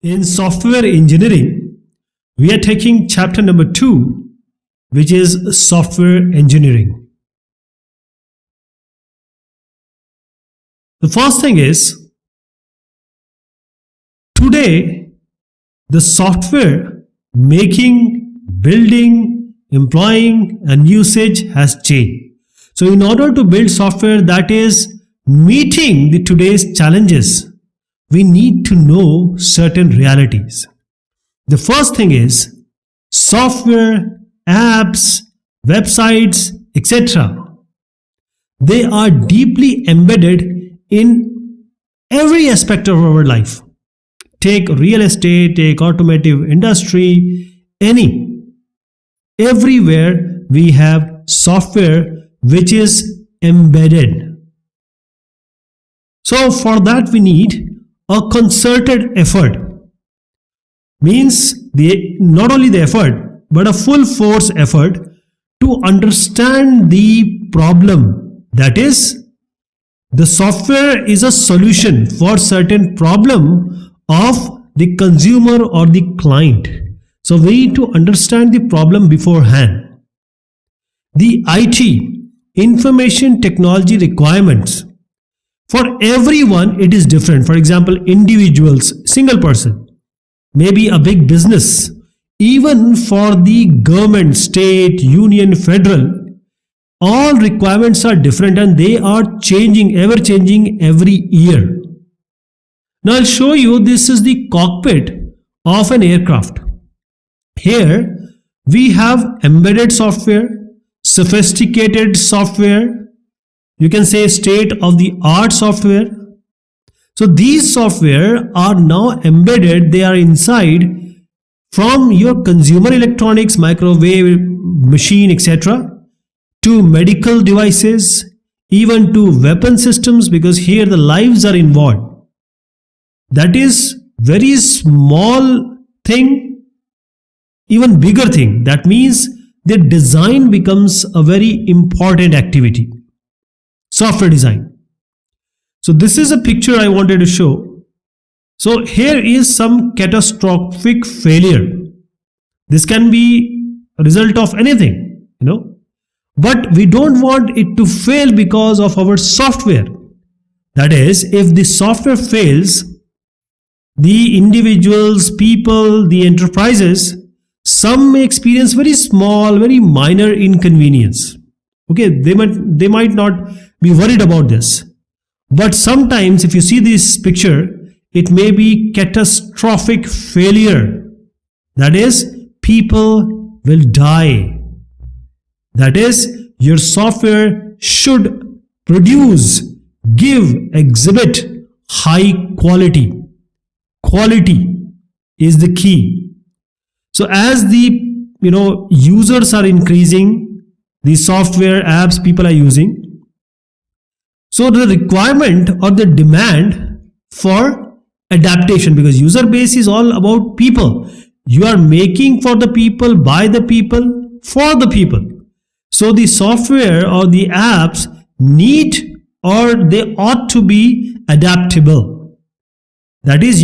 In software engineering, we are taking chapter number 2, which is software engineering. The first thing is, today the software making, building, employing and usage has changed. So in order to build software that is meeting the today's challenges, we need to know certain realities. The first thing is software, apps, websites, etc. They are deeply embedded in every aspect of our life. Take real estate, take automotive industry, everywhere we have software which is embedded. So for that we need a concerted effort. Means not only the effort but a full force effort to understand the problem. That is, the software is a solution for certain problem of the consumer or the client. So we need to understand the problem beforehand. The IT, information technology requirements, for everyone it is different. For example, individuals, single person, maybe a big business, even for the government, state, union, federal, all requirements are different and they are changing, ever changing every year. Now I'll show you, this is the cockpit of an aircraft. Here we have embedded software, sophisticated software, you can say state-of-the-art software. So these software are now embedded, they are inside from your consumer electronics, microwave, machine, etc. to medical devices, even to weapon systems, because here the lives are involved. That is very small thing, even bigger thing. That means the design becomes a very important activity. Software design. So this is a picture I wanted to show. So here is some catastrophic failure. This can be a result of anything, but we don't want it to fail because of our software. That is, if the software fails, the individuals, people, the enterprises, some may experience very small, very minor inconvenience. Okay, they might not be worried about this. But sometimes if you see this picture, it may be catastrophic failure. That is, people will die. That is, your software should produce, give, exhibit high quality. Quality is the key. So as the users are increasing, the software apps people are using, so the requirement or the demand for adaptation, because user base is all about people. You are making for the people, by the people, for the people. So the software or the apps need, or they ought to be adaptable. That is,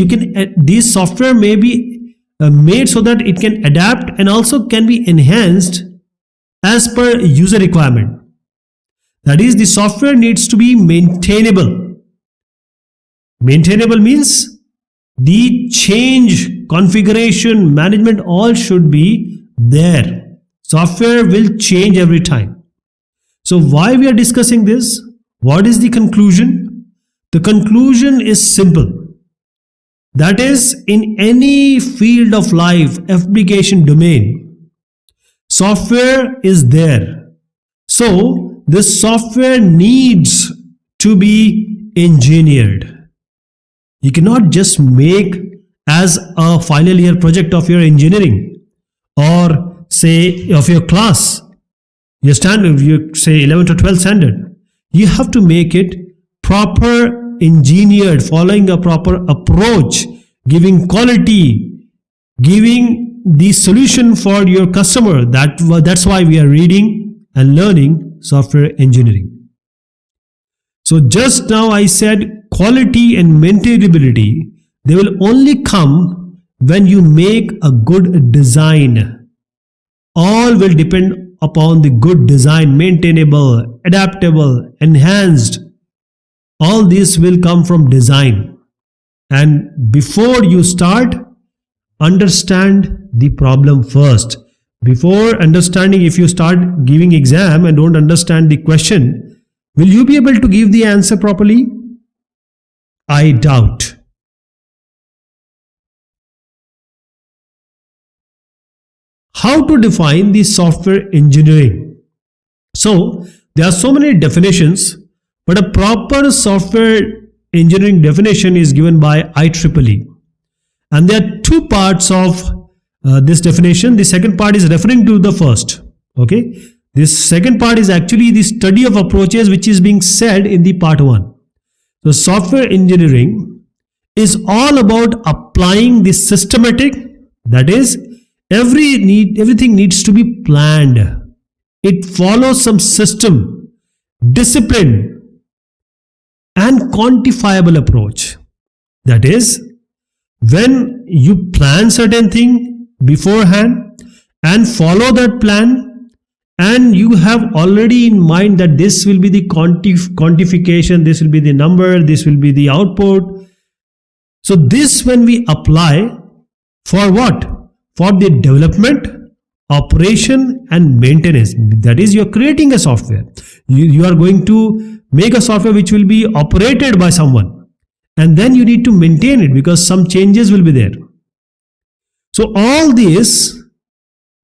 this software may be made so that it can adapt and also can be enhanced as per user requirement. That is, the software needs to be maintainable. Maintainable means the change, configuration, management, all should be there. Software will change every time. So why we are discussing this? What is the conclusion? The conclusion is simple. That is, in any field of life, application domain, software is there. So this software needs to be engineered. You cannot just make as a final year project of your engineering, or say of your class, your standard, you say 11th or 12th standard. You have to make it proper engineered, following a proper approach, giving quality, giving the solution for your customer. That's why we are reading and learning software engineering. So just now I said quality and maintainability, they will only come when you make a good design, all will depend upon the good design, maintainable, adaptable, enhanced. All this will come from design. And before you start, understand the problem first. Before understanding, if you start giving exam and don't understand the question, will you be able to give the answer properly? I doubt. How to define the software engineering? So, there are so many definitions, but a proper software engineering definition is given by IEEE. And there are two parts of this definition. The second part is referring to the first. Okay. This second part is actually the study of approaches which is being said in the part 1. So software engineering is all about applying the systematic, that is, everything needs to be planned. It follows some system, discipline, and quantifiable approach. That is, when you plan certain thing beforehand and follow that plan, and you have already in mind that this will be the quantification, this will be the number, this will be the output. So this, when we apply for what? For the development, operation and maintenance. That is, you are creating a software. You are going to make a software which will be operated by someone. And then you need to maintain it because some changes will be there. So all this,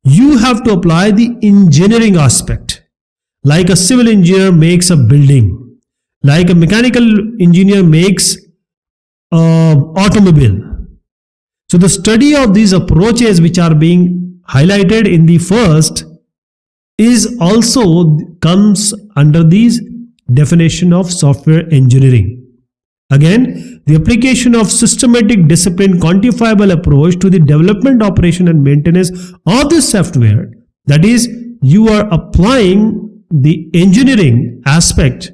you have to apply the engineering aspect. Like a civil engineer makes a building. Like a mechanical engineer makes an automobile. So the study of these approaches which are being highlighted in the first is also comes under these definition of software engineering. Again, the application of systematic, discipline, quantifiable approach to the development, operation and maintenance of the software. That is, you are applying the engineering aspect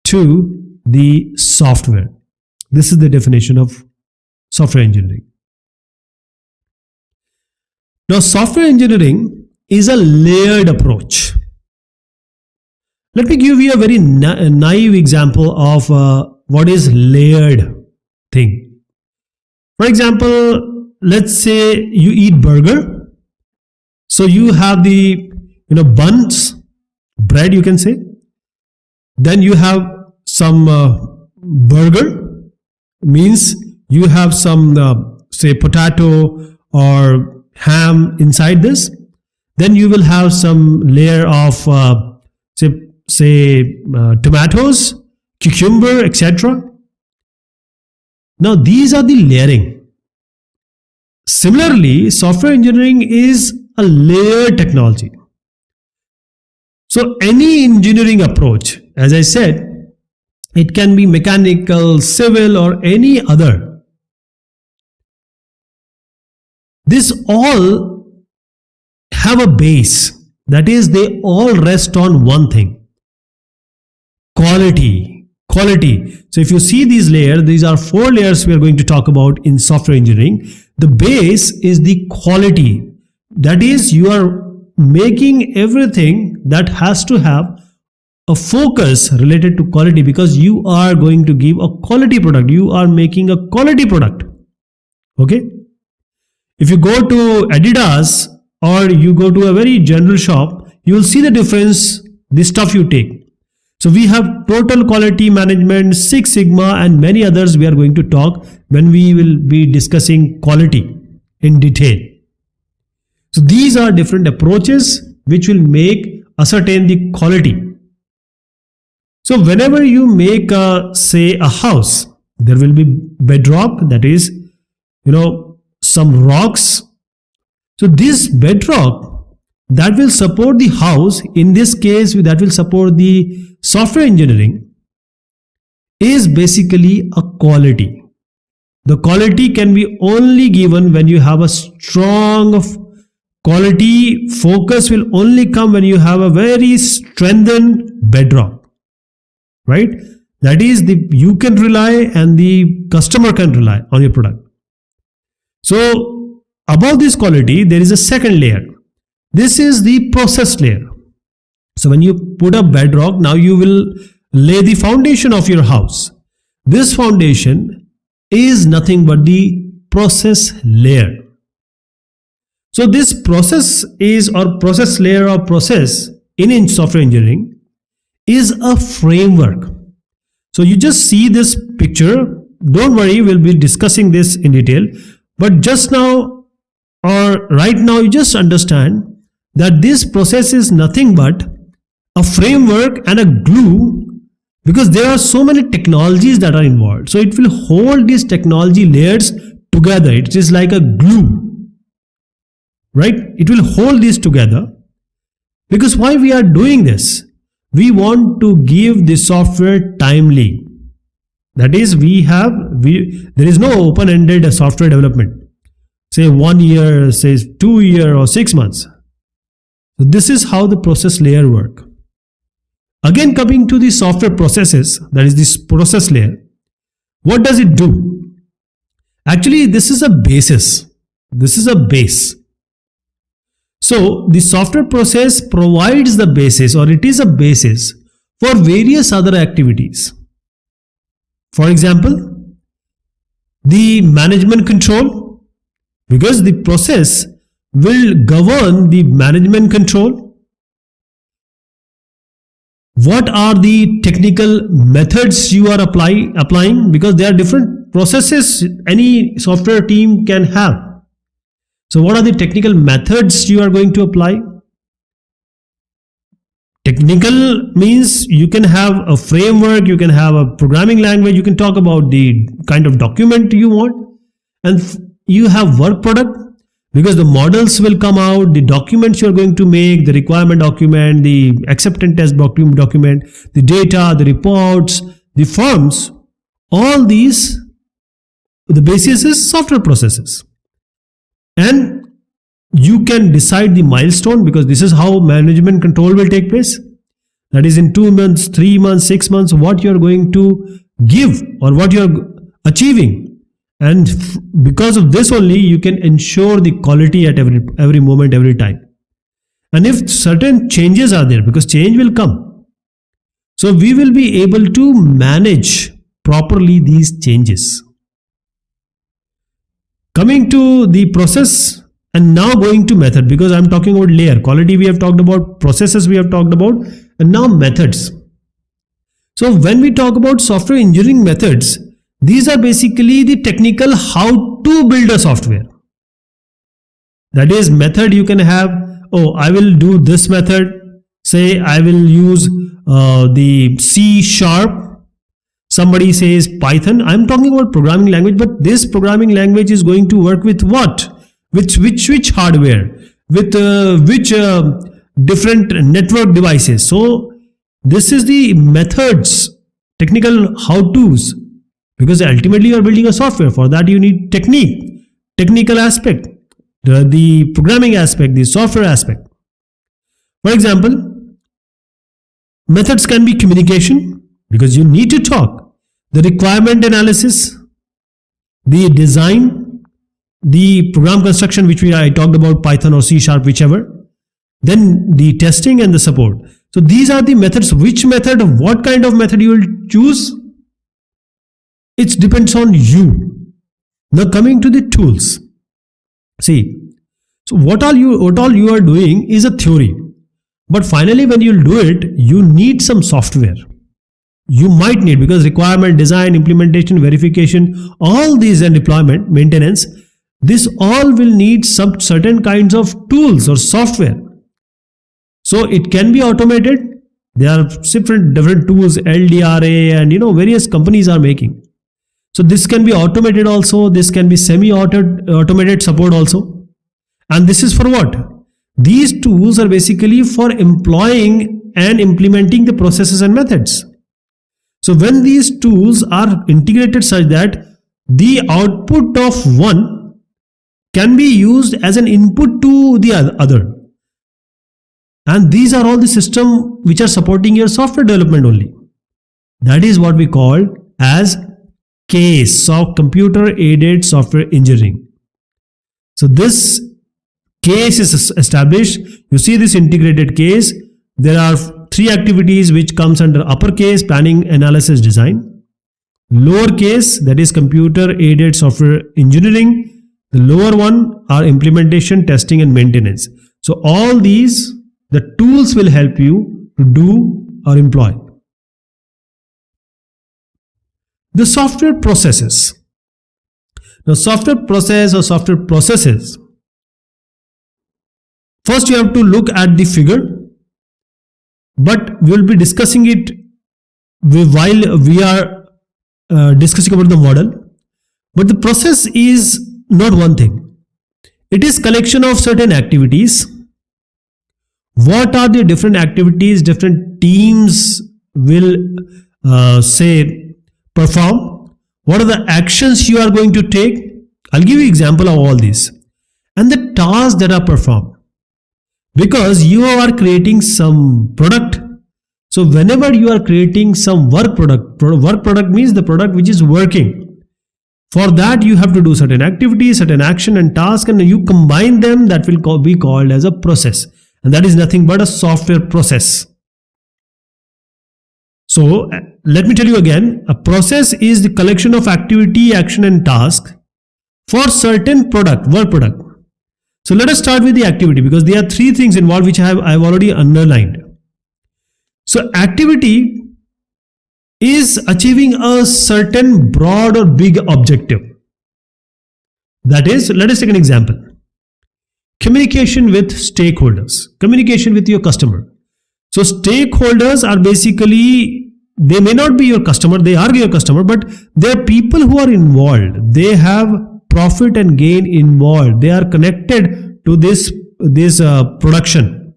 to the software. This is the definition of software engineering. Now, software engineering is a layered approach. Let me give you a very naive example of what is layered thing. For example, let's say you eat burger. So you have the buns, bread you can say. Then you have some burger, means you have some say potato or ham inside this. Then you will have some layer of say tomatoes, cucumber, etc. Now these are the layering. Similarly, software engineering is a layered technology. So any engineering approach, as I said, it can be mechanical, civil or any other. This all have a base. That is, they all rest on one thing. Quality. So if you see these layers, these are 4 layers we are going to talk about in software engineering. The base is the quality. That is, you are making everything that has to have a focus related to quality, because you are going to give a quality product. You are making a quality product. Okay. If you go to Adidas or you go to a very general shop, you will see the difference, the stuff you take. So we have total quality management, Six Sigma and many others we are going to talk when we will be discussing quality in detail. So these are different approaches which will ascertain the quality. So whenever you make say a house, there will be bedrock, that is, some rocks. So this bedrock that will support the house, in this case that will support the software engineering, is basically a quality. The quality can be only given when you have a strong quality. Focus will only come when you have a very strengthened bedrock, right? That is, you can rely and the customer can rely on your product. So above this quality, there is a second layer. This is the process layer. So when you put a bedrock, now you will lay the foundation of your house. This foundation is nothing but the process layer. So this process is, or process layer or process in software engineering is a framework. So you just see this picture. Don't worry, we'll be discussing this in detail. But just now or right now, you just understand that this process is nothing but a framework and a glue, because there are so many technologies that are involved. So it will hold these technology layers together. It is like a glue, right? It will hold these together. Because why we are doing this? We want to give the software timely. That is, there is no open-ended software development. Say 1 year, say 2 years or 6 months. So this is how the process layer work. Again, coming to the software processes, that is this process layer, what does it do? Actually, this is a basis. This is a base. So the software process provides the basis, or it is a basis for various other activities. For example, the management control, because the process will govern the management control. What are the technical methods you are applying? Because there are different processes any software team can have. So what are the technical methods you are going to apply? Technical means you can have a framework, you can have a programming language, you can talk about the kind of document you want, and you have work product, because the models will come out, the documents you are going to make, the requirement document, the acceptance test document, the data, the reports, the forms, all these, the basis is software processes. And you can decide the milestone, because this is how management control will take place. That is in 2 months, 3 months, 6 months, what you are going to give or what you are achieving. And because of this only, you can ensure the quality at every moment, every time. And if certain changes are there, because change will come, so we will be able to manage properly these changes. Coming to the process and now going to method, because I'm talking about layer. Quality we have talked about, processes we have talked about, and now methods. So when we talk about software engineering methods, these are basically the technical how to build a software. That is, method you can have, oh, I will do this method. Say I will use the C#. Somebody says Python. I'm talking about programming language, but this programming language is going to work with what? With which hardware? With which different network devices? So this is the methods, technical how-tos. Because ultimately you are building a software. For that you need technical aspect, the programming aspect, the software aspect. For example, methods can be communication, because you need to talk, the requirement analysis, the design, the program construction, which I talked about, Python or C#, whichever, then the testing and the support. So these are the methods. Which method, what kind of method you will choose? It depends on you. Now coming to the tools. See, so what all you are doing is a theory. But finally when you'll do it, you need some software. You might need, because requirement, design, implementation, verification, all these, and deployment, maintenance, this all will need some certain kinds of tools or software. So it can be automated. There are different tools, LDRA, and various companies are making. So this can be automated also, this can be semi-automated support also. And this is for what? These tools are basically for employing and implementing the processes and methods. So when these tools are integrated such that the output of one can be used as an input to the other. And these are all the systems which are supporting your software development only. That is what we call as CASE, computer aided software engineering. So this case is established. You see this integrated case. There are 3 activities which comes under uppercase, planning, analysis, design. Lowercase, that is computer aided software engineering. The lower one are implementation, testing and maintenance. So all these, the tools will help you to do or employ. The software processes. Now software process or software processes. First you have to look at the figure, but we will be discussing it while we are discussing about the model. But the process is not one thing. It is collection of certain activities. What are the different activities different teams will say perform? What are the actions you are going to take? I'll give you example of all these. And the tasks that are performed. Because you are creating some product. So whenever you are creating some work product means the product which is working. For that you have to do certain activities, certain action and task, and you combine them. That will be called as a process. And that is nothing but a software process. So let me tell you again, a process is the collection of activity, action and task for certain product, work product. So let us start with the activity, because there are 3 things involved which I have already underlined. So activity is achieving a certain broad or big objective. That is, let us take an example. Communication with stakeholders, communication with your customer. So stakeholders are basically, they may not be your customer, they are your customer, but they are people who are involved. They have profit and gain involved. They are connected to this production.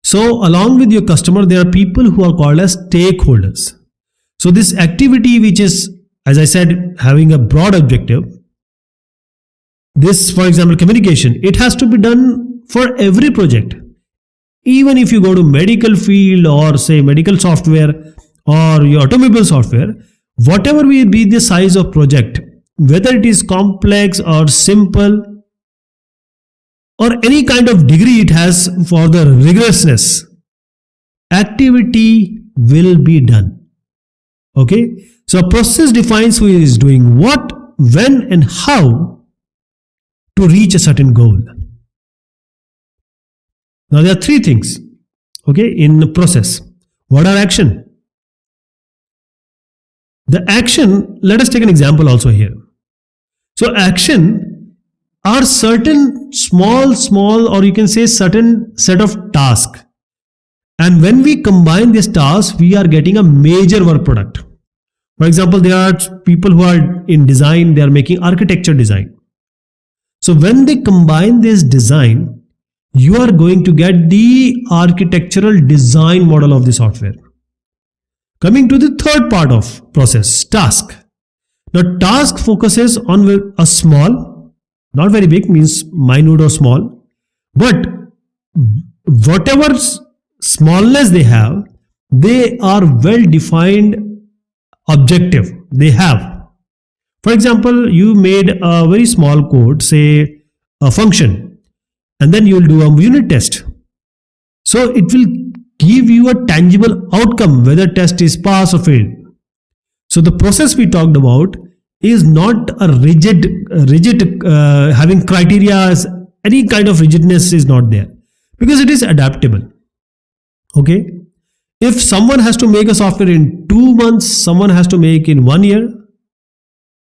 So along with your customer, there are people who are called as stakeholders. So this activity, which is, as I said, having a broad objective, this, for example, communication, it has to be done for every project. Even if you go to medical field or say medical software or your automobile software, whatever will be the size of project, whether it is complex or simple or any kind of degree it has for the rigorousness, activity will be done. Okay. So a process defines who is doing what, when and how to reach a certain goal. Now there are 3 things, okay, in the process. What are action? The action, let us take an example also here. So action are certain small or you can say certain set of tasks. And when we combine these tasks, we are getting a major work product. For example, there are people who are in design, they are making architecture design. So when they combine this design, you are going to get the architectural design model of the software. Coming to the third part of process, task. Now task focuses on a small, not very big, means minute or small, but whatever smallness they have, they are well defined objective they have. For example, you made a very small code, say a function, and then you will do a unit test. So it will give you a tangible outcome whether test is pass or failed. So the process we talked about is not a rigid having criteria. Any kind of rigidness is not there because it is adaptable. Okay. If someone has to make a software in 2 months, someone has to make in 1 year.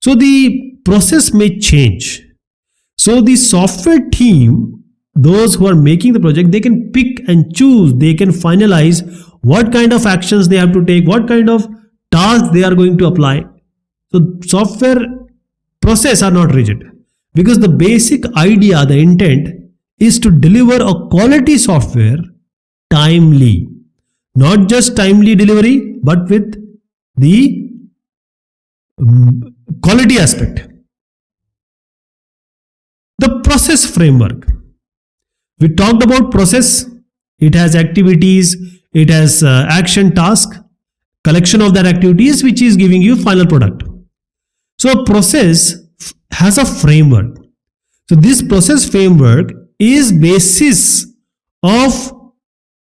So the process may change. So the software team, those who are making the project, they can pick and choose, they can finalize what kind of actions they have to take, what kind of tasks they are going to apply. So software process are not rigid because the basic idea, the intent is to deliver a quality software timely. Not just timely delivery, but with the quality aspect. The process framework. We talked about process. It has activities, it has action, task, collection of that activities which is giving you final product. So a process has a framework. So this process framework is basis of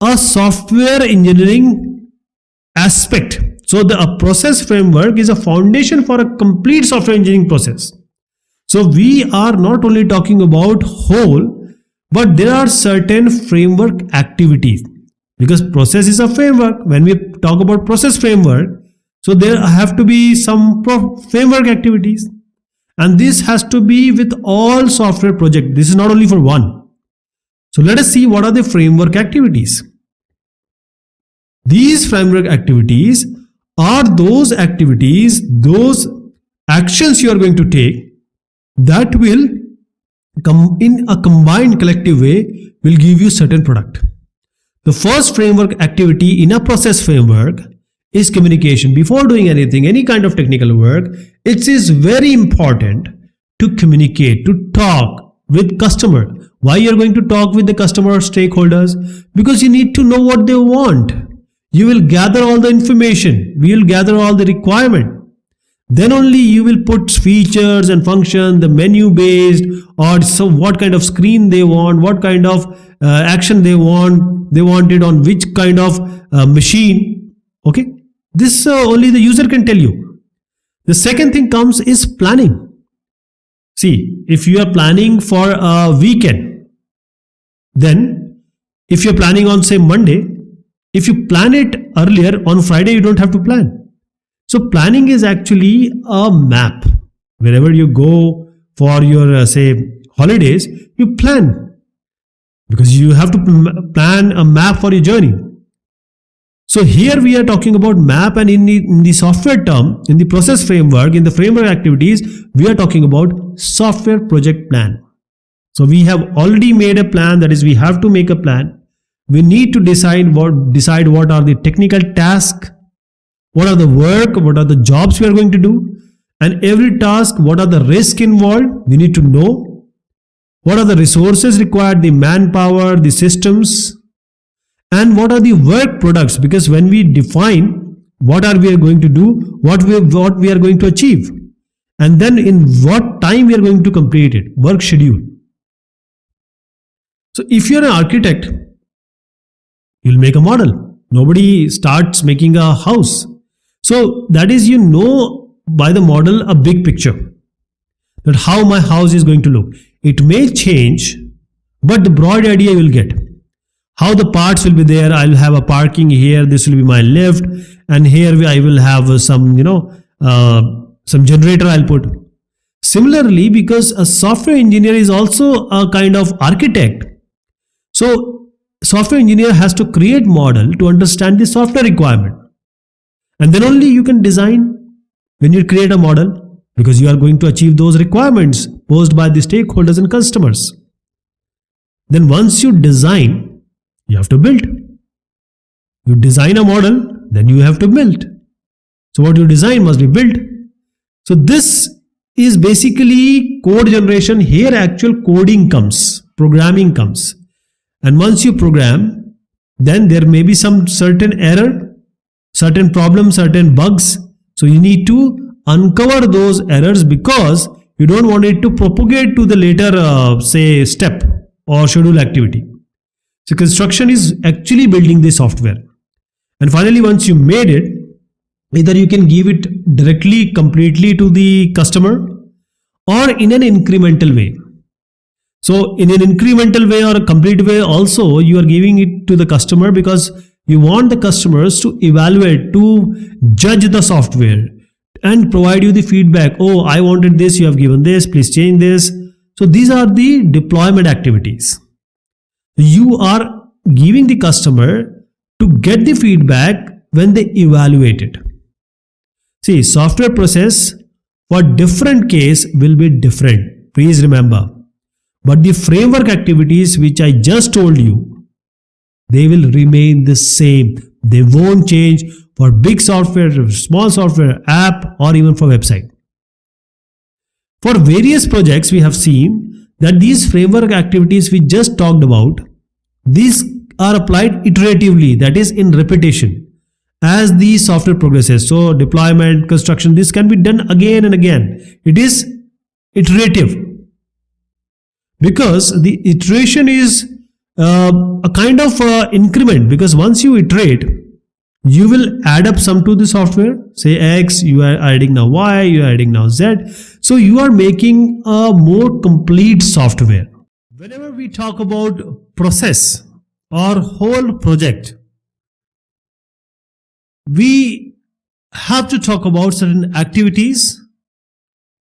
a software engineering aspect. So a process framework is a foundation for a complete software engineering process. So we are not only talking about whole, but there are certain framework activities, because process is a framework. When we talk about process framework, so there have to be some framework activities, and this has to be with all software projects. This is not only for one. So let us see what are the framework activities. These framework activities are those activities, those actions you are going to take that will come in a combined collective way will give you certain product. The first framework activity in a process framework is communication. Before doing anything, any kind of technical work, it is very important to communicate, to talk with customer. Why you are going to talk with the customer or stakeholders? Because you need to know what they want. You will gather all the information. We will gather all the requirement. Then only you will put features and function, the menu based, or so what kind of screen they want, what kind of action they want it on which kind of machine. Okay, this only the user can tell you. The second thing comes is planning. See, if you are planning for a weekend, then if you're planning on say Monday, if you plan it earlier, on Friday you don't have to plan. So planning is actually a map. Wherever you go for your say holidays, you plan, because you have to plan a map for your journey. So here we are talking about map, and in the software term, in the process framework, in the framework activities, we are talking about software project plan. So we have already made a plan, that is we have to make a plan. We need to decide what are the technical tasks, what are the work, what are the jobs we are going to do, and every task, what are the risks involved, we need to know. What are the resources required, the manpower, the systems, and what are the work products, because when we define what are we going to do, what we are going to achieve, and then in what time we are going to complete it, work schedule. So if you are an architect, you'll make a model. Nobody starts making a house. So that is, you know, by the model a big picture, that how my house is going to look. It may change, but the broad idea you will get. How the parts will be there. I'll have a parking here. This will be my lift, and here I will have some, some generator I'll put. Similarly, because a software engineer is also a kind of architect, so software engineer has to create model to understand the software requirement, and then only you can design when you create a model, because you are going to achieve those requirements posed by the stakeholders and customers. Then once you design, you have to build. You design a model, then you have to build. So what you design must be built. So this is basically code generation. Here actual coding comes, programming comes. And once you program, then there may be some certain error, certain problems, certain bugs. So you need to uncover those errors, because you don't want it to propagate to the later say step or schedule activity. So construction is actually building the software. And finally, once you made it, either you can give it directly, completely to the customer, or in an incremental way. So in an incremental way or a complete way also, you are giving it to the customer, because you want the customers to evaluate, to judge the software and provide you the feedback. Oh, I wanted this, you have given this, please change this. So these are the deployment activities. You are giving the customer to get the feedback when they evaluate it. See, software process for different case will be different. Please remember. But the framework activities which I just told you, they will remain the same. They won't change for big software, small software, app, or even for website. For various projects, we have seen that these framework activities we just talked about, these are applied iteratively, that is in repetition, as the software progresses. So deployment, construction, this can be done again and again. It is iterative. because the iteration is a kind of increment, because once you iterate, you will add up sum to the software, say X, you are adding now Y, you are adding now Z. So you are making a more complete software. Whenever we talk about process or whole project, we have to talk about certain activities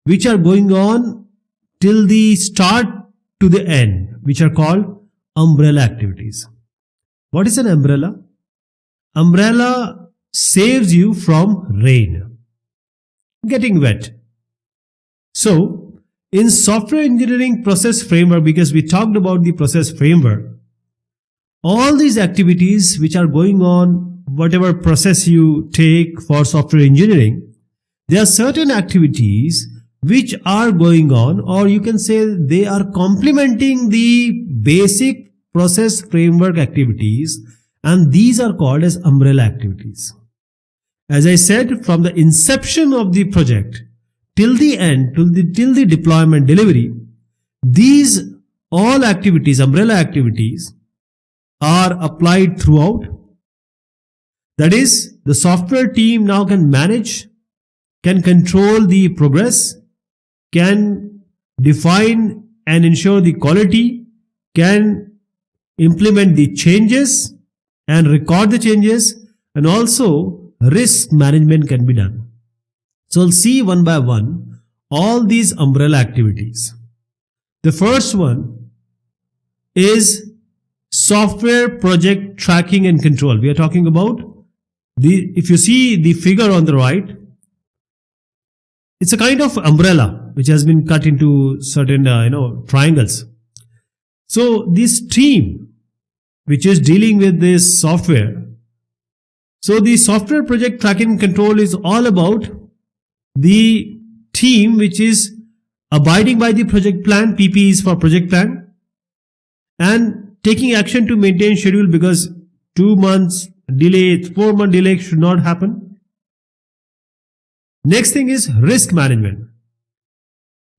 which are going on till the start to the end, which are called umbrella activities. What is an umbrella? Umbrella saves you from rain, getting wet. So, in software engineering process framework, because we talked about the process framework, all these activities which are going on, whatever process you take for software engineering, there are certain activities which are going on, or you can say they are complementing the basic process framework activities, and these are called as umbrella activities. As I said, from the inception of the project till the end, till the deployment delivery, these all activities, umbrella activities, are applied throughout. That is, the software team now can manage, can control the progress, can define and ensure the quality, can implement the changes and record the changes, and also risk management can be done. So we'll see one by one all these umbrella activities. The first one is software project tracking and control. We are talking about if you see the figure on the right, it's a kind of umbrella which has been cut into certain triangles. So this team which is dealing with this software, so the software project tracking and control is all about the team which is abiding by the project plan. PP is for project plan, and taking action to maintain schedule, because 2 months delay, 4-month delay should not happen. Next thing is risk management,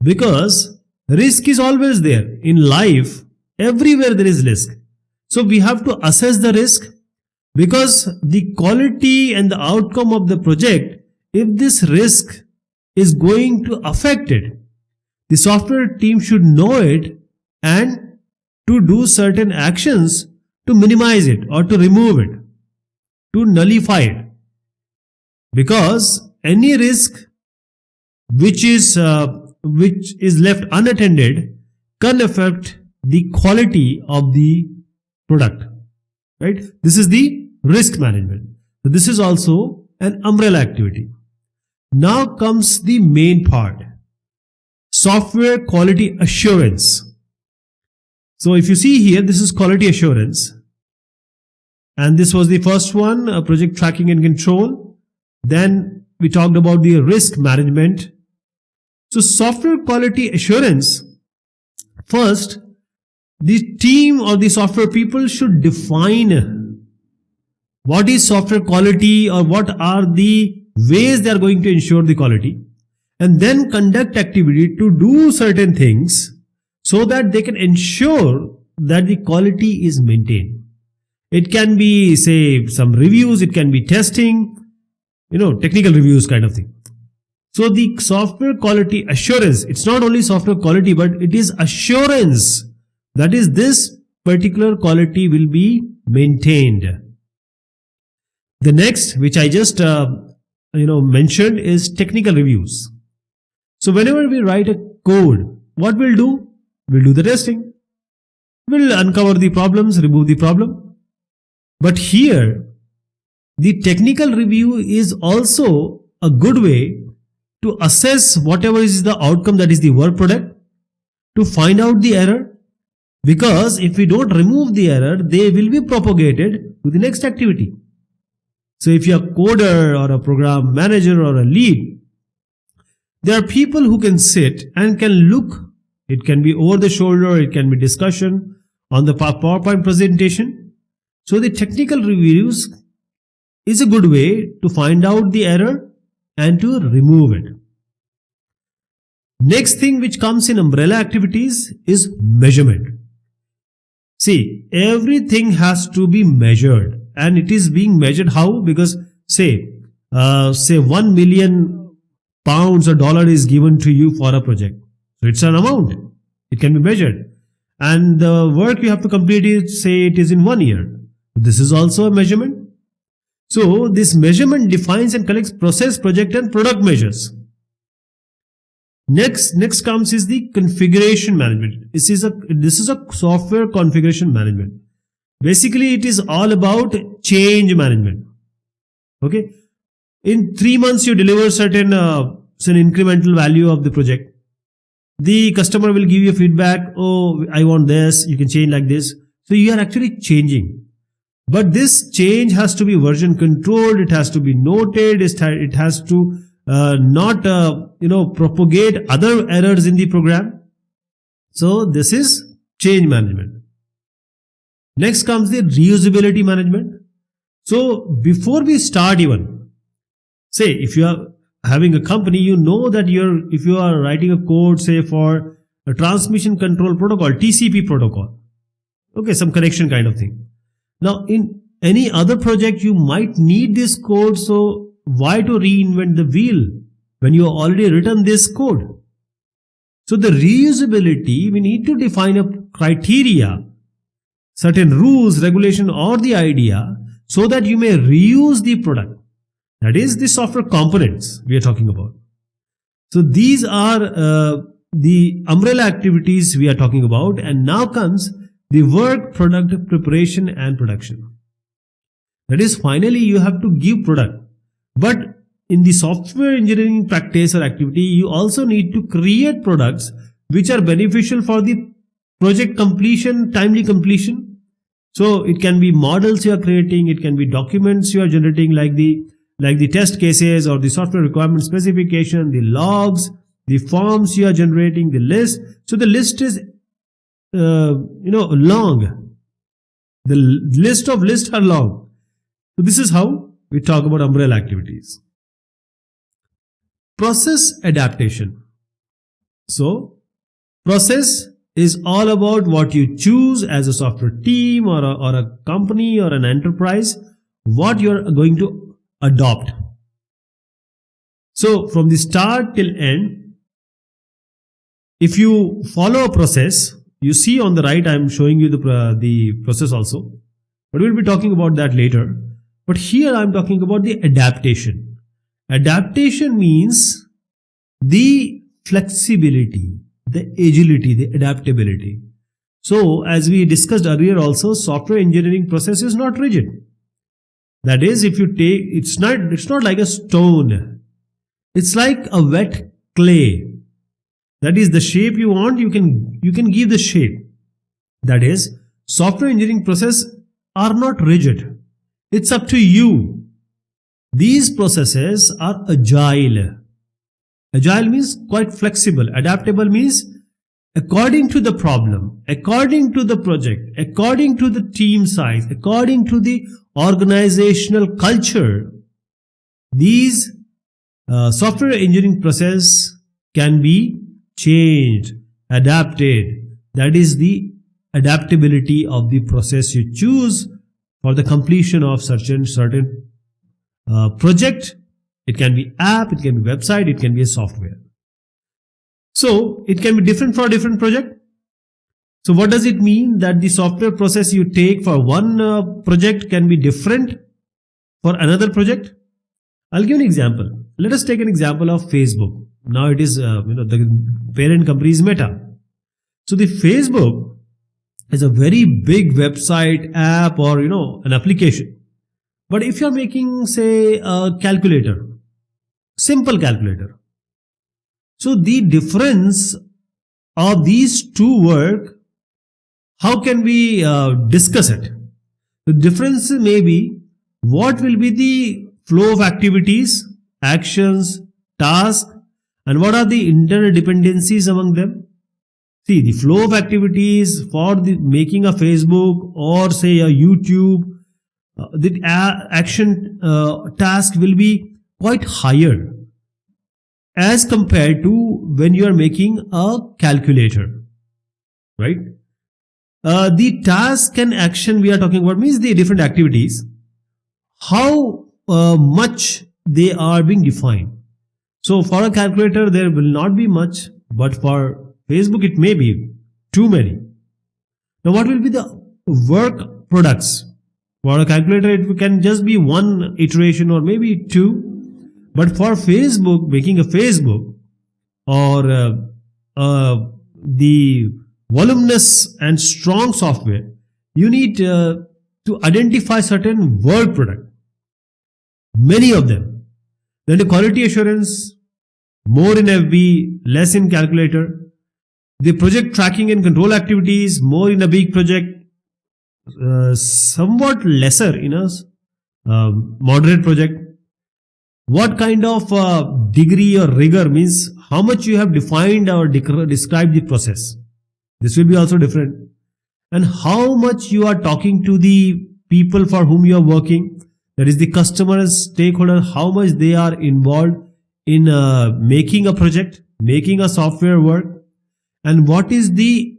because risk is always there in life. Everywhere there is risk. So we have to assess the risk, because the quality and the outcome of the project, if this risk is going to affect it, the software team should know it and to do certain actions to minimize it or to remove it, to nullify it. Because any risk which is left unattended can affect the quality of the product, right? This is the risk management. So this is also an umbrella activity. Now comes the main part, software quality assurance. So if you see here, this is quality assurance, and this was the first one, project tracking and control. Then we talked about the risk management. So software quality assurance, first the team or the software people should define what is software quality, or what are the ways they are going to ensure the quality, and then conduct activity to do certain things so that they can ensure that the quality is maintained. It can be, say, some reviews, it can be testing, technical reviews kind of thing. So the software quality assurance, it's not only software quality, but it is assurance. That is, this particular quality will be maintained. The next, which I just mentioned, is technical reviews. So whenever we write a code, what we'll do? We'll do the testing. We'll uncover the problems, remove the problem. But here, the technical review is also a good way to assess whatever is the outcome, that is the work product, to find out the error. Because if we don't remove the error, they will be propagated to the next activity. So if you're a coder or a program manager or a lead, there are people who can sit and can look. It can be over the shoulder, it can be discussion on the PowerPoint presentation. So the technical reviews is a good way, to find out the error and to remove it. Next thing which comes in umbrella activities is measurement. See, everything has to be measured, and it is being measured how? Because say 1 million pounds or dollar is given to you for a project. So it's an amount. It can be measured. And the work you have to complete is, say it is in 1 year. This is also a measurement. So this measurement defines and collects process, project and product measures. Next comes is the configuration management. This is a software configuration management. Basically, it is all about change management. Okay. In 3 months, you deliver certain incremental value of the project. The customer will give you feedback. Oh, I want this. You can change like this. So you are actually changing. But this change has to be version controlled. It has to be noted. It has to not propagate other errors in the program. So this is change management. Next comes the reusability management. So before we start, even say if you are having a company, you know that if you are writing a code, say for a transmission control protocol, TCP protocol, okay, some connection kind of thing. Now in any other project you might need this code, so why to reinvent the wheel when you have already written this code? So the reusability, we need to define a criteria, certain rules, regulation or the idea so that you may reuse the product. That is the software components we are talking about. So these are the umbrella activities we are talking about, and now comes the work, product, preparation and production. That is, finally you have to give product. But in the software engineering practice or activity, you also need to create products which are beneficial for the project completion, timely completion. So it can be models you are creating, it can be documents you are generating like the test cases or the software requirement specification, the logs, the forms you are generating, the list. So the list is long. The list of lists are long. So this is how we talk about umbrella activities. Process adaptation. So process is all about what you choose as a software team or a company or an enterprise, what you are going to adopt. So from the start till end, if you follow a process, you see on the right I am showing you the process also, but we will be talking about that later. But here I am talking about the adaptation. Adaptation means the flexibility, the agility, the adaptability. So as we discussed earlier also, software engineering process is not rigid. That is, if you take, it's not like a stone. It's like a wet clay. That is, the shape you want, you can give the shape. That is, software engineering process are not rigid. It's up to you. These processes are agile. Agile means quite flexible. Adaptable means according to the problem, according to the project, according to the team size, according to the organizational culture. These software engineering process can be changed, adapted. That is the adaptability of the process you choose for the completion of certain project. It can be app, it can be website, it can be a software. So it can be different for a different project. So what does it mean that the software process you take for one project can be different for another project? I'll give an example. Let us take an example of Facebook. Now it is the parent company is Meta. So the Facebook is a very big website, app or an application. But if you are making, say, a calculator, simple calculator, so the difference of these two work, how can we discuss it? The difference may be what will be the flow of activities, actions, tasks, and what are the interdependencies among them. See, the flow of activities for the making a Facebook or say a YouTube, the action task will be quite higher. as compared to when you are making a calculator, right? The task and action we are talking about means the different activities, how much they are being defined. So for a calculator, there will not be much, but for Facebook, it may be too many. Now, what will be the work products? For a calculator, it can just be one iteration or maybe two. But for Facebook, making a Facebook or the voluminous and strong software, you need to identify certain work product, many of them. Then the quality assurance, more in FB, less in calculator. The project tracking and control activities, more in a big project, somewhat lesser in a moderate project. What kind of degree or rigor means how much you have defined or described the process. This will be also different. And how much you are talking to the people for whom you are working, that is the customers, stakeholder, how much they are involved in making a project, making a software work, and what is the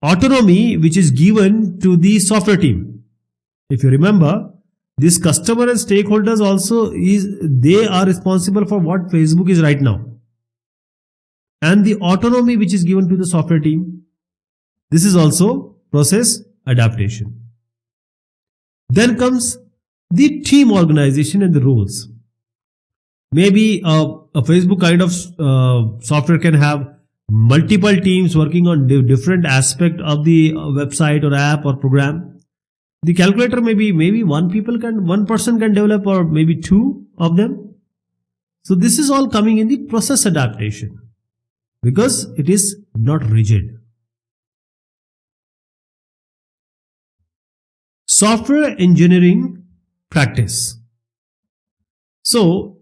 autonomy which is given to the software team. If you remember, this customer and stakeholders also they are responsible for what Facebook is right now. And the autonomy which is given to the software team, this is also process adaptation. Then comes the team organization and the roles. Maybe a Facebook kind of software can have multiple teams working on different aspect of the website or app or program. The calculator maybe one person can develop, or maybe two of them. So this is all coming in the process adaptation because it is not rigid. Software engineering practice. So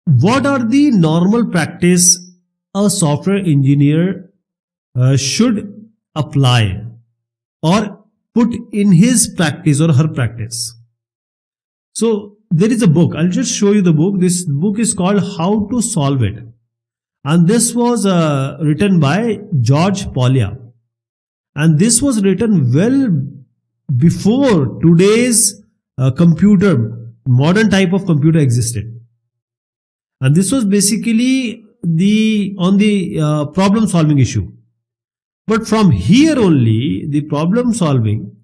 what are the normal practice a software engineer should apply or put in his practice or her practice? So there is a book. I'll just show you the book. This book is called How to Solve It. And this was written by George Polya. And this was written well before today's modern type of computer existed. And this was basically on the problem solving issue. But from here only, the problem solving,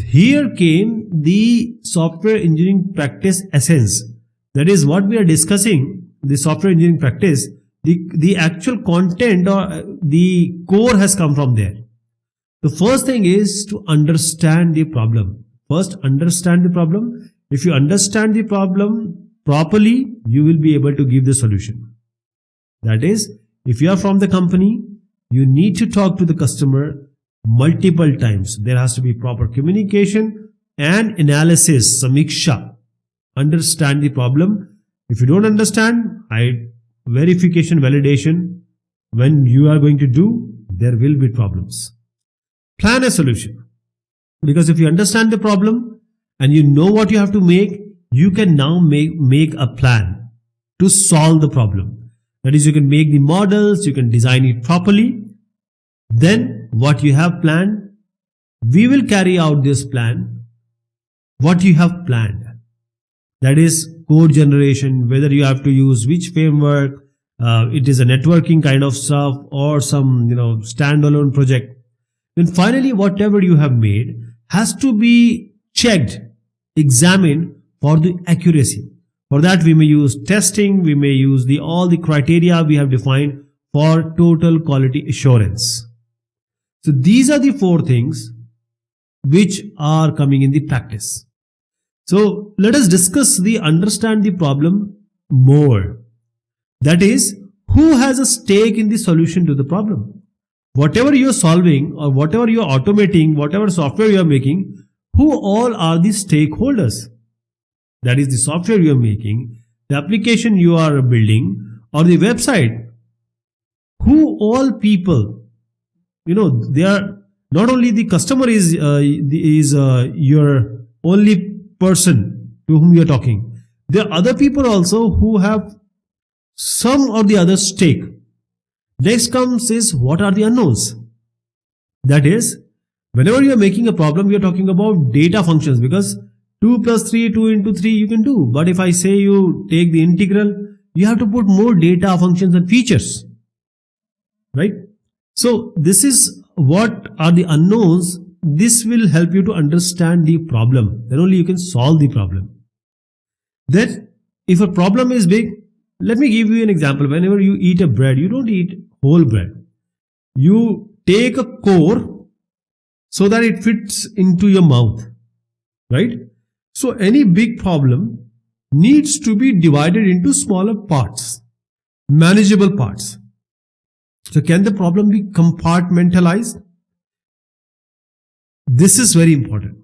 here came the software engineering practice essence. That is what we are discussing, the software engineering practice. The actual content or the core has come from there. The first thing is to understand the problem. First, understand the problem. If you understand the problem properly, you will be able to give the solution. That is, if you are from the company, you need to talk to the customer multiple times. There has to be proper communication and analysis, samiksha. Understand the problem. If you don't understand, verification, validation, when you are going to do, there will be problems. Plan a solution. Because if you understand the problem and you know what you have to make, you can now make a plan to solve the problem. That is, you can make the models, you can design it properly. Then what you have planned, we will carry out this plan. What you have planned. That is code generation, whether you have to use which framework, it is a networking kind of stuff or some standalone project. Then finally, whatever you have made has to be checked, examined for the accuracy. For that, we may use testing, we may use all the criteria we have defined for total quality assurance. So these are the 4 things which are coming in the practice. So let us discuss understand the problem more. That is, who has a stake in the solution to the problem? Whatever you are solving or whatever you are automating, whatever software you are making, who all are the stakeholders? That is the software you are making, the application you are building, or the website. Who all people, they are not only the customer is your only person to whom you are talking. There are other people also who have some or the other stake. Next comes is what are the unknowns? That is, whenever you are making a problem, you are talking about data functions, because 2 plus 3, 2 into 3 you can do. But if I say you take the integral, you have to put more data functions and features. Right? So this is what are the unknowns. This will help you to understand the problem. Then only you can solve the problem. Then if a problem is big, let me give you an example. Whenever you eat a bread, you don't eat whole bread. You take a core so that it fits into your mouth. Right? So any big problem needs to be divided into smaller parts, manageable parts. So can the problem be compartmentalized? This is very important.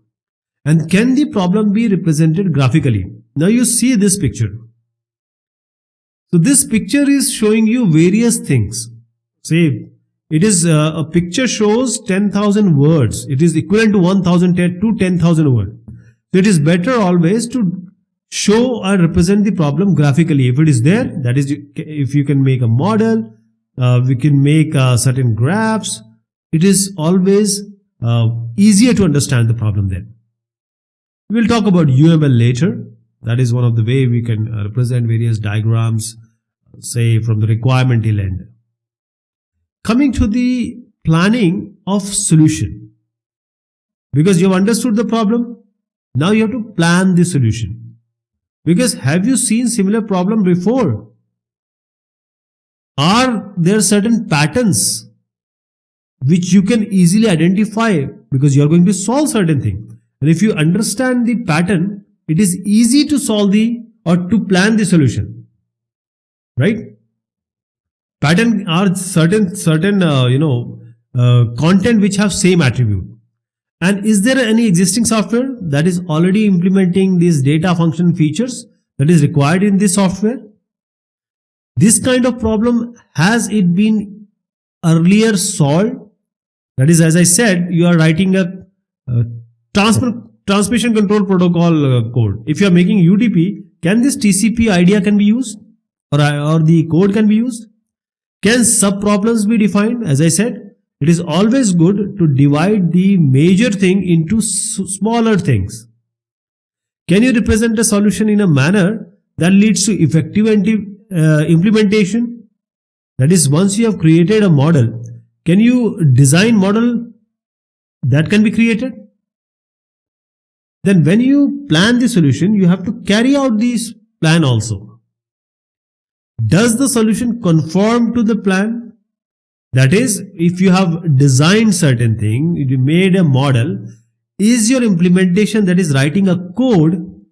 And can the problem be represented graphically? Now you see this picture. So this picture is showing you various things. Say it is a picture shows 10,000 words. It is equivalent to 1,000 to 10,000 words. So it is better always to show or represent the problem graphically. If it is there, that is, if you can make a model, we can make certain graphs. It is always easier to understand the problem then. We will talk about UML later. That is one of the way we can represent various diagrams, say from the requirement till end. Coming to the planning of solution. Because you have understood the problem, now you have to plan the solution. Because have you seen similar problem before? Are there certain patterns which you can easily identify because you are going to solve certain things? And if you understand the pattern, it is easy to solve or to plan the solution. Right? Pattern are certain content which have same attribute. And is there any existing software that is already implementing these data function features that is required in this software? This kind of problem, has it been earlier solved? That is, as I said, you are writing a transmission control protocol code. If you are making UDP, can this TCP idea can be used? Or the code can be used? Can sub-problems be defined? As I said, it is always good to divide the major thing into smaller things. Can you represent a solution in a manner that leads to effective implementation? That is, once you have created a model, can you design model that can be created? Then when you plan the solution, you have to carry out this plan also. Does the solution conform to the plan? That is, if you have designed certain thing, you made a model, is your implementation, that is writing a code,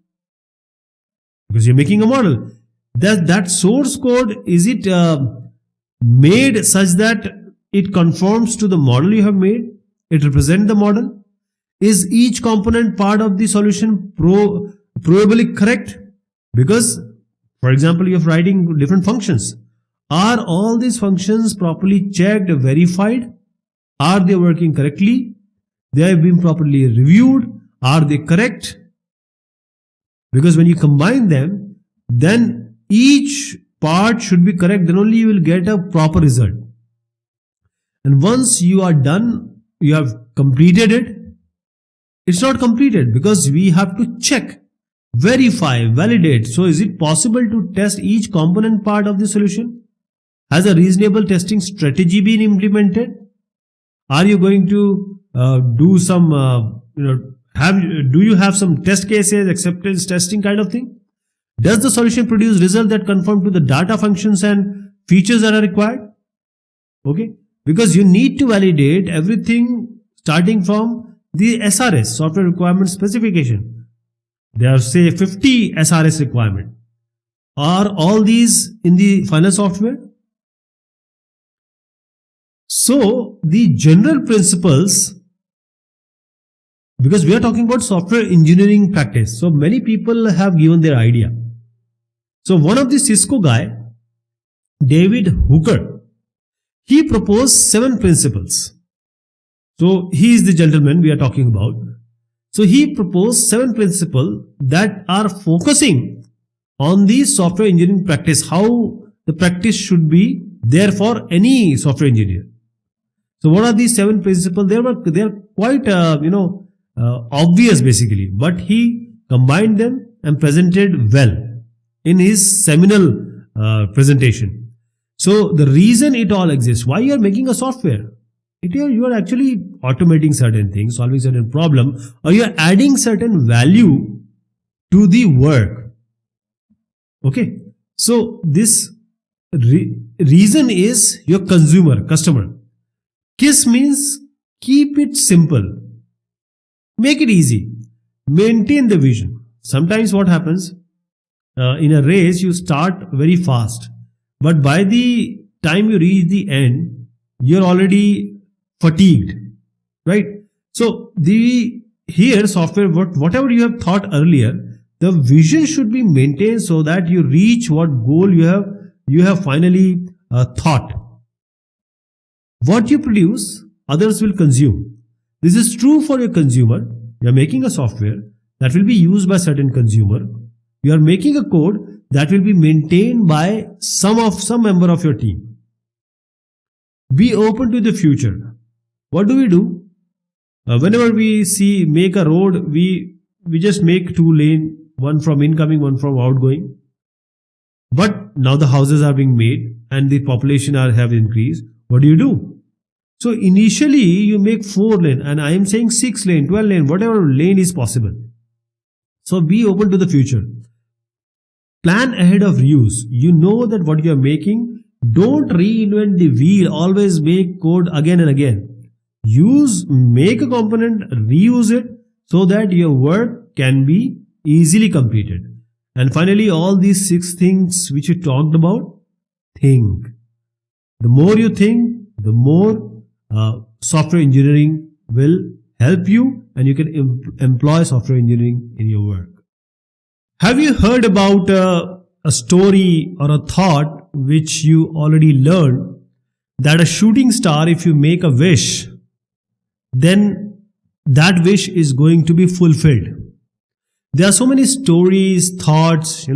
because you're making a model, that source code, is it made such that it conforms to the model you have made? It represents the model? Is each component part of the solution probably correct? Because, for example, you are writing different functions. Are all these functions properly checked, verified? Are they working correctly? They have been properly reviewed? Are they correct? Because when you combine them, then each part should be correct. Then only you will get a proper result. And once you are done, you have completed it. It's not completed because we have to check, verify, validate. So is it possible to test each component part of the solution? Has a reasonable testing strategy been implemented? Are you going to do some, do you have some test cases, acceptance testing kind of thing? Does the solution produce results that conform to the data functions and features that are required? Okay, because you need to validate everything starting from the SRS, software requirement specification. There are say 50 SRS requirement. Are all these in the final software? So the general principles, because we are talking about software engineering practice, so many people have given their idea. So one of the Cisco guy, David Hooker, he proposed 7 principles. So he is the gentleman we are talking about. So he proposed 7 principles that are focusing on the software engineering practice, how the practice should be there for any software engineer. So what are these 7 principles? They are quite obvious basically, but he combined them and presented well in his seminal presentation. So the reason it all exists, why you are making a software, you are actually automating certain things, solving certain problem, or you are adding certain value to the work. Okay, so this reason is your customer. KISS means keep it simple, make it easy, maintain the vision. Sometimes what happens, in a race you start very fast, but by the time you reach the end, you're already fatigued, right? So here software, whatever you have thought earlier, the vision should be maintained so that you reach what goal you have finally thought. What you produce, others will consume. This is true for your consumer. You are making a software that will be used by certain consumer. You are making a code that will be maintained by some member of your team. Be open to the future. What do? Whenever we make a road, we just make 2 lane, one from incoming, one from outgoing. But now the houses are being made and the population have increased. What do? So initially you make 4 lane, and I am saying 6 lane, 12 lane, whatever lane is possible. So be open to the future. Plan ahead of reuse. You know that what you are making, don't reinvent the wheel, always make code again and again. Make a component, reuse it so that your work can be easily completed. And finally, all these 6 things which you talked about, think. The more you think, the more software engineering will help you, and you can employ software engineering in your work. Have you heard about a story or a thought which you already learned, that a shooting star, if you make a wish, then that wish is going to be fulfilled? There are so many stories, thoughts,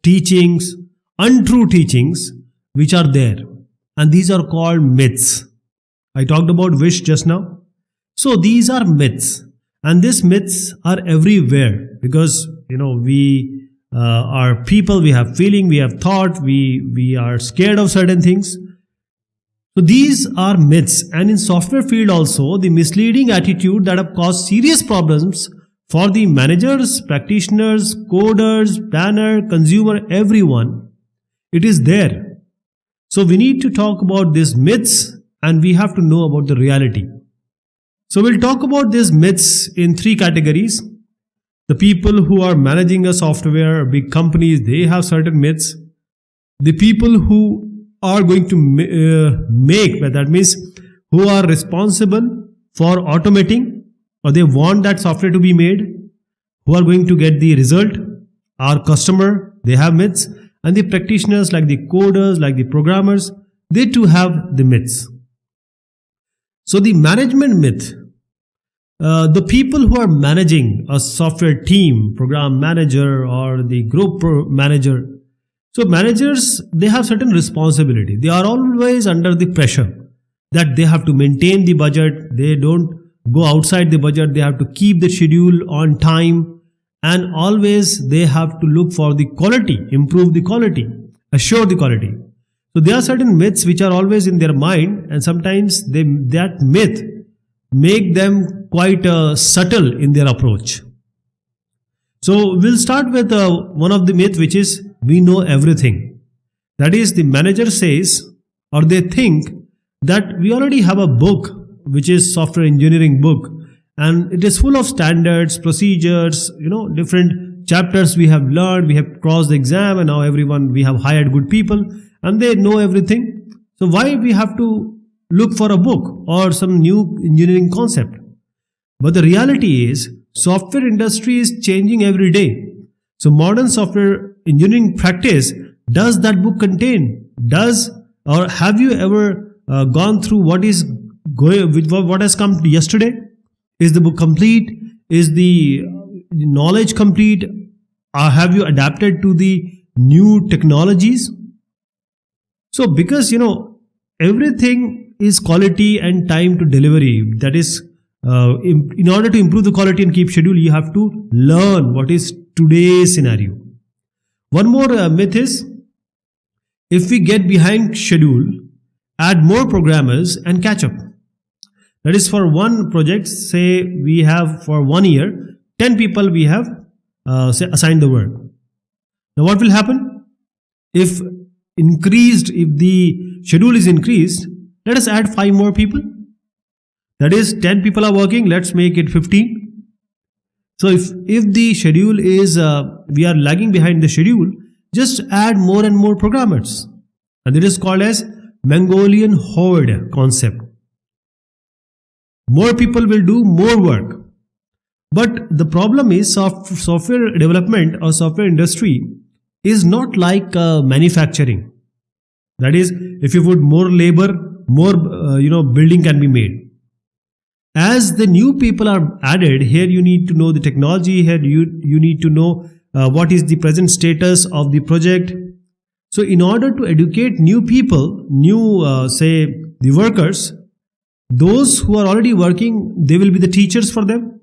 teachings, untrue teachings which are there, and these are called myths. I talked about wish just now. So these are myths, and these myths are everywhere because we are people, we have feeling, we have thought, we are scared of certain things. So these are myths, and in software field also, the misleading attitude that have caused serious problems for the managers, practitioners, coders, planner, consumer, everyone, it is there. So we need to talk about these myths, and we have to know about the reality. So we'll talk about these myths in 3 categories. The people who are managing a software, big companies, they have certain myths. The people who are going to make, that means who are responsible for automating, or they want that software to be made, who are going to get the result, our customer, they have myths. And the practitioners, like the coders, like the programmers, they too have the myths. So the management myth, the people who are managing a software team, program manager or the group manager. So managers, they have certain responsibility. They are always under the pressure that they have to maintain the budget. They don't go outside the budget. They have to keep the schedule on time, and always they have to look for the quality, improve the quality, assure the quality. So there are certain myths which are always in their mind, and sometimes that myth make them quite subtle in their approach. So we'll start with one of the myth, which is we know everything. That is, the manager says, or they think that we already have a book which is software engineering book, and it is full of standards, procedures, different chapters we have learned, we have crossed the exam, and now we have hired good people and they know everything. So why we have to look for a book or some new engineering concept? But the reality is, software industry is changing every day. So modern software engineering practice, does that book contain? Or have you ever gone through what has come yesterday? Is the book complete? Is the knowledge complete? Have you adapted to the new technologies. So because everything is quality and time to delivery. That is, in order to improve the quality and keep schedule, you have to learn what is today's scenario. One more myth is, if we get behind schedule, add more programmers and catch up. That is, for one project, say we have for 1 year, 10 people we have assigned the work. Now what will happen? If the schedule is increased, let us add 5 more people. That is, 10 people are working, let's make it 15. So if the schedule is, we are lagging behind the schedule, just add more and more programmers. And it is called as Mongolian horde concept. More people will do more work. But the problem is, software development or software industry is not like manufacturing. That is, if you put more labor, more building can be made. As the new people are added, here you need to know the technology, here you need to know what is the present status of the project. So in order to educate new people, say the workers, those who are already working, they will be the teachers for them.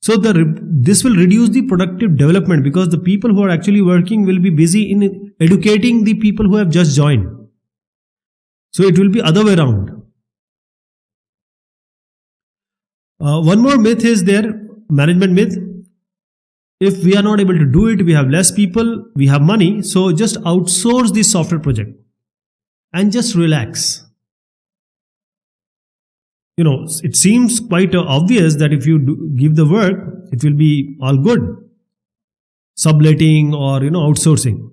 So this will reduce the productive development, because the people who are actually working will be busy in educating the people who have just joined. So it will be other way around. One more myth is there, management myth. If we are not able to do it, we have less people, we have money, so just outsource the software project and just relax. It seems quite obvious that if you give the work, it will be all good. Subletting or outsourcing.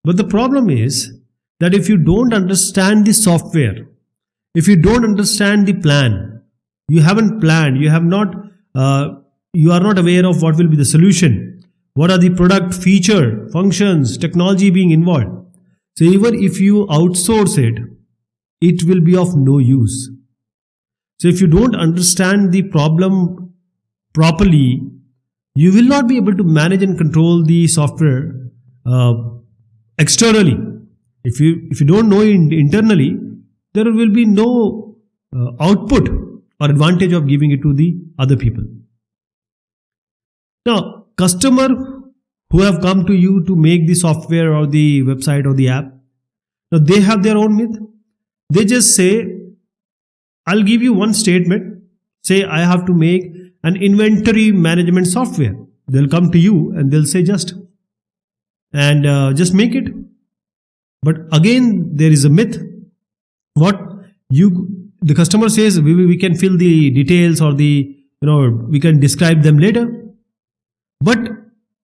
But the problem is that if you don't understand the software, if you don't understand the plan, you haven't planned, you are not aware of what will be the solution, what are the product feature, functions, technology being involved. So even if you outsource it, it will be of no use. So if you don't understand the problem properly, you will not be able to manage and control the software externally. If you don't know it internally, there will be no output or advantage of giving it to the other people. Now, customer who have come to you to make the software or the website or the app, now they have their own myth. They just say, I'll give you one statement. Say, I have to make an inventory management software. They'll come to you and they'll say just make it. But again, there is a myth. The customer says we can fill the details, or we can describe them later. But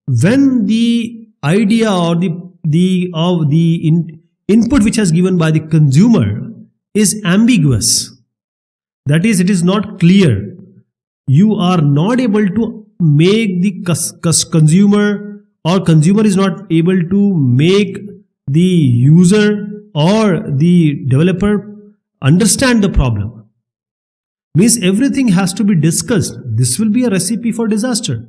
when the idea or the input which has given by the consumer is ambiguous, that is, it is not clear, you are not able to make the consumer, or consumer is not able to make the user or the developer understand the problem. Means everything has to be discussed. This will be a recipe for disaster.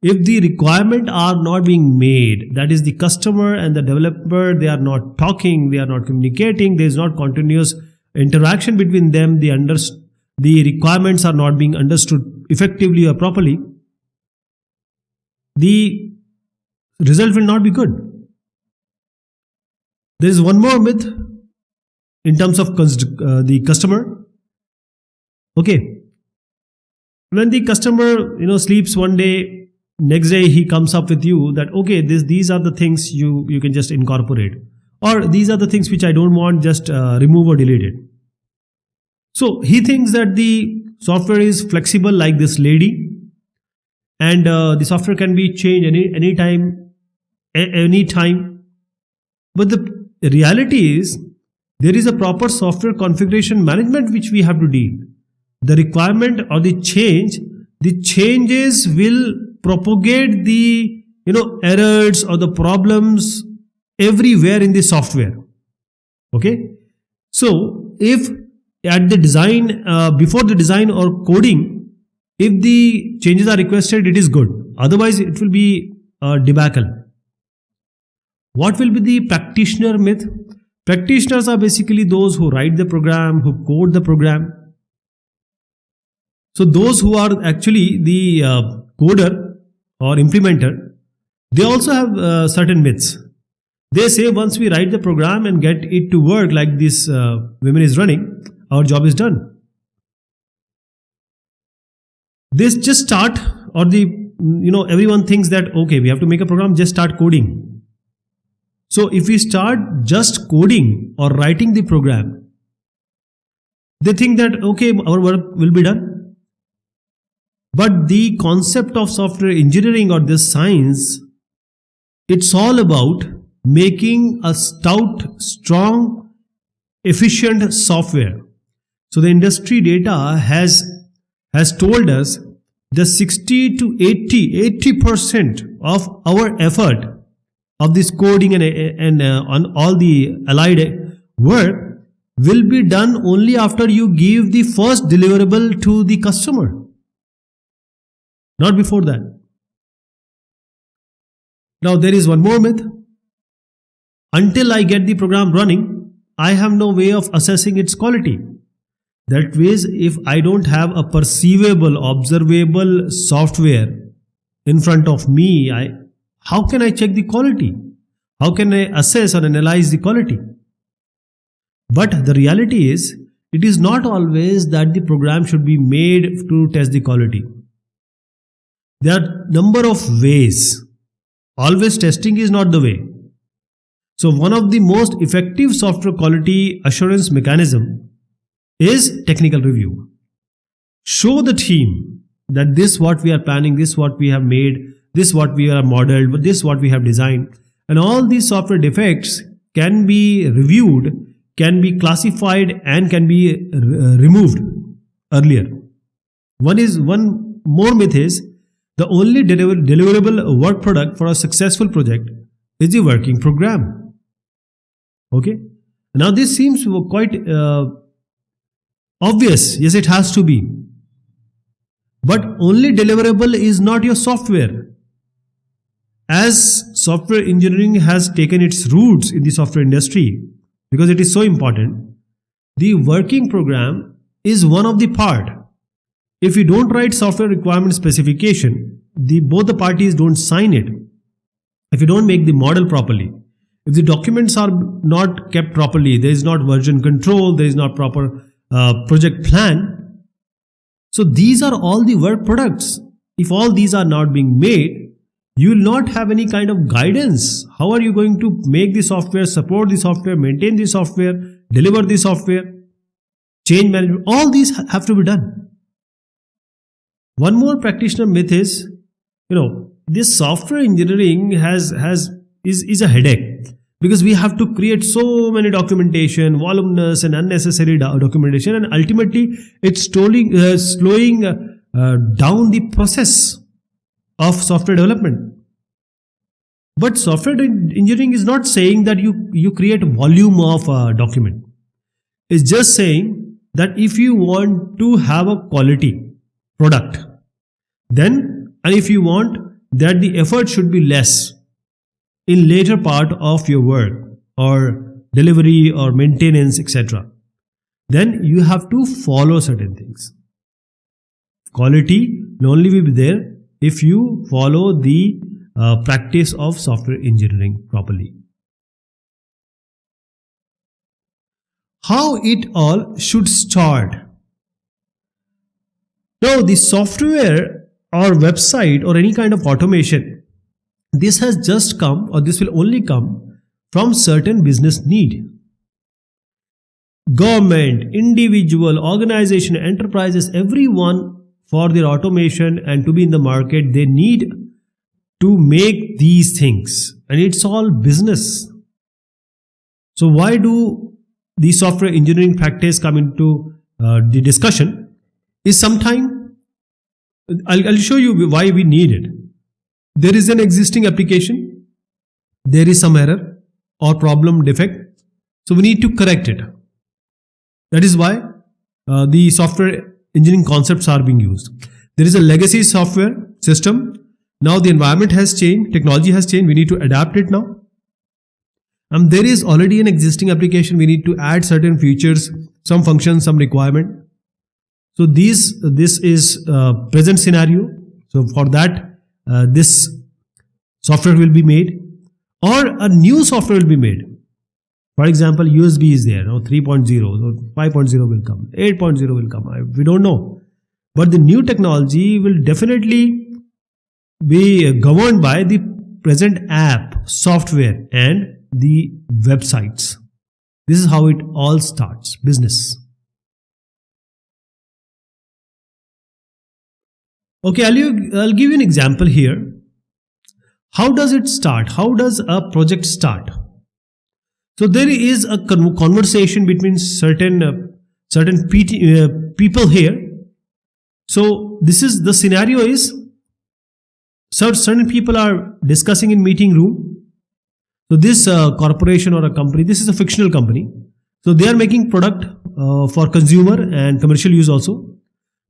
If the requirements are not being made, that is, the customer and the developer, they are not talking, they are not communicating, there is not continuous interaction between them, the requirements are not being understood effectively or properly, the result will not be good. There is one more myth in terms of the customer. Okay, when the customer sleeps one day, next day he comes up with you that okay, these are the things you can just incorporate, or these are the things which I don't want, just remove or delete it. So he thinks that the software is flexible like this lady, and the software can be changed anytime. But the reality is, there is a proper software configuration management which we have to deal. The requirement or the changes will propagate the errors or the problems everywhere in the software. Okay, so if at the design, before the design or coding, if the changes are requested, it is good. Otherwise, it will be a debacle. What will be the practitioner myth? Practitioners are basically those who write the program, who code the program. So those who are actually the coder or implementer, they also have certain myths. They say once we write the program and get it to work like this women is running, our job is done. This just start, or everyone thinks that okay, we have to make a program, just start coding. So if we start just coding or writing the program, they think that okay, our work will be done. But the concept of software engineering or this science, it's all about making a stout, strong, efficient software. So the industry data has told us that 60 to 80% of our effort of this coding and on all the allied work will be done only after you give the first deliverable to the customer, not before that. Now there is one more myth. Until I get the program running, I have no way of assessing its quality. That means if I don't have a perceivable, observable software in front of me, how can I check the quality? How can I assess or analyze the quality? But the reality is, it is not always that the program should be made to test the quality. There are number of ways. Always testing is not the way. So one of the most effective software quality assurance mechanism is technical review. Show the team that this what we are planning, this what we have made, this what we are modeled, this what we have designed, and all these software defects can be reviewed, can be classified, and can be removed earlier. One more myth is the only deliverable work product for a successful project is the working program. Okay. Now this seems quite obvious. Yes, it has to be. But only deliverable is not your software. As software engineering has taken its roots in the software industry, because it is so important, the working program is one of the part. If you don't write software requirement specification, both the parties don't sign it. If you don't make the model properly, if the documents are not kept properly, there is not version control, there is not proper project plan. So these are all the work products. If all these are not being made, you will not have any kind of guidance. How are you going to make the software, support the software, maintain the software, deliver the software, change management? All these have to be done. One more practitioner myth is, this software engineering is a headache, because we have to create so many documentation, voluminous and unnecessary documentation, and ultimately it's slowing down the process of software development. But software engineering is not saying that you create volume of document. It's just saying that if you want to have a quality product, then, and if you want that the effort should be less in later part of your work or delivery or maintenance, etc., then you have to follow certain things. Quality will only be there if you follow the practice of software engineering properly. How it all should start. Now, the software or website or any kind of automation, this has just come, or this will only come from certain business need. Government, individual, organization, enterprises, everyone, for their automation and to be in the market, they need to make these things, and it's all business. So why do the software engineering practice come into the discussion? Is sometime I'll show you why we need it. There is an existing application, there is some error or problem defect, so we need to correct it. That is why the software engineering concepts are being used. There is a legacy software system. Now the environment has changed, technology has changed, we need to adapt it now. There is already an existing application. We need to add certain features, some functions, some requirement. So this is present scenario. So for that, this software will be made, or a new software will be made. For example, USB is there, 3.0, so 5.0 will come, 8.0 will come. We don't know. But the new technology will definitely be governed by the present app, software, and the websites. This is how it all starts, business. Okay, I'll give you an example here. How does it start? How does a project start? So there is a conversation between certain people here. So this is the scenario is certain people are discussing in meeting room. So this corporation or a company, this is a fictional company. So they are making product for consumer and commercial use also.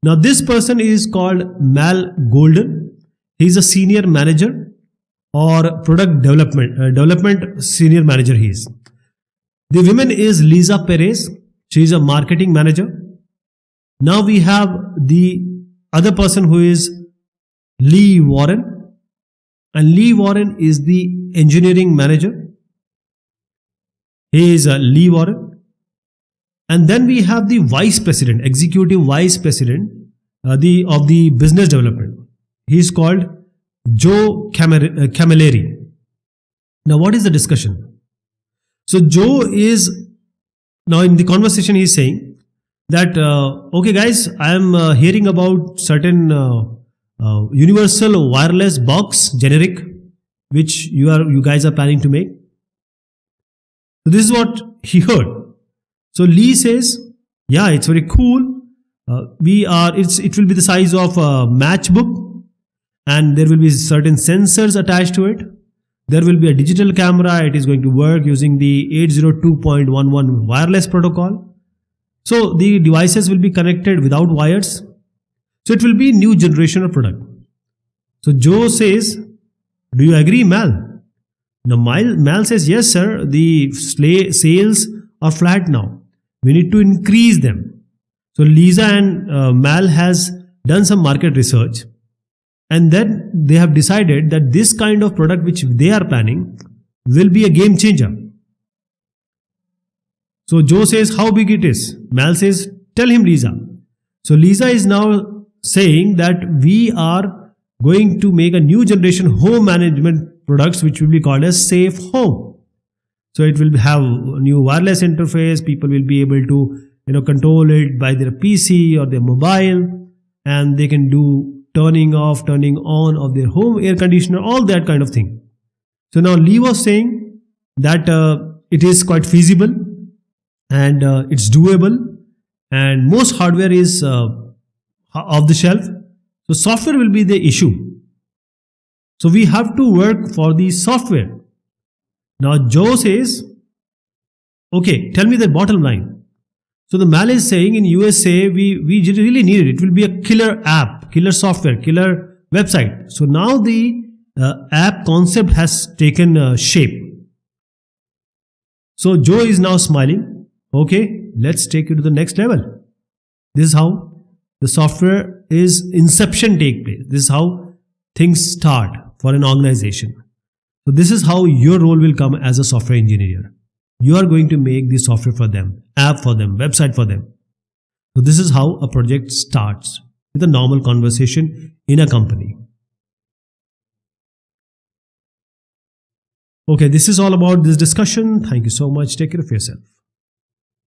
Now this person is called Mal Golden. He is a senior manager or product development senior manager he is. The woman is Lisa Perez. She is a marketing manager. Now we have the other person who is Lee Warren, and Lee Warren is the engineering manager. He is Lee Warren. And then we have the vice president, executive vice president of the business development. He is called Joe Camilleri. Now what is the discussion? So Joe is, now in the conversation he is saying that, okay guys, I am hearing about certain universal wireless box generic, which you guys are planning to make. So this is what he heard. So Lee says, yeah, it's very cool. It will be the size of a matchbook, and there will be certain sensors attached to it. There will be a digital camera. It is going to work using the 802.11 wireless protocol. So the devices will be connected without wires. So it will be new generation of product. So Joe says, do you agree, Mal? Now Mal says, yes sir, the sales are flat now. We need to increase them. So Lisa and Mal has done some market research. And then they have decided that this kind of product which they are planning will be a game changer. So Joe says, how big it is? Mal says, tell him Lisa. So Lisa is now saying that we are going to make a new generation home management products which will be called as safe home. So it will have a new wireless interface. People will be able to control it by their PC or their mobile, and they can do turning off, turning on of their home air conditioner, all that kind of thing. So now Lee was saying that it is quite feasible and it's doable, and most hardware is off the shelf. So software will be the issue. So we have to work for the software. Now Joe says, okay, tell me the bottom line. So the Mal is saying in USA, we really need it. It will be a killer app, killer software, killer website. So now the app concept has taken shape. So Joe is now smiling. Okay, let's take it to the next level. This is how the software is inception take place. This is how things start for an organization. So this is how your role will come as a software engineer. You are going to make the software for them, app for them, website for them. So this is how a project starts, with a normal conversation in a company. Okay, this is all about this discussion. Thank you so much. Take care of yourself.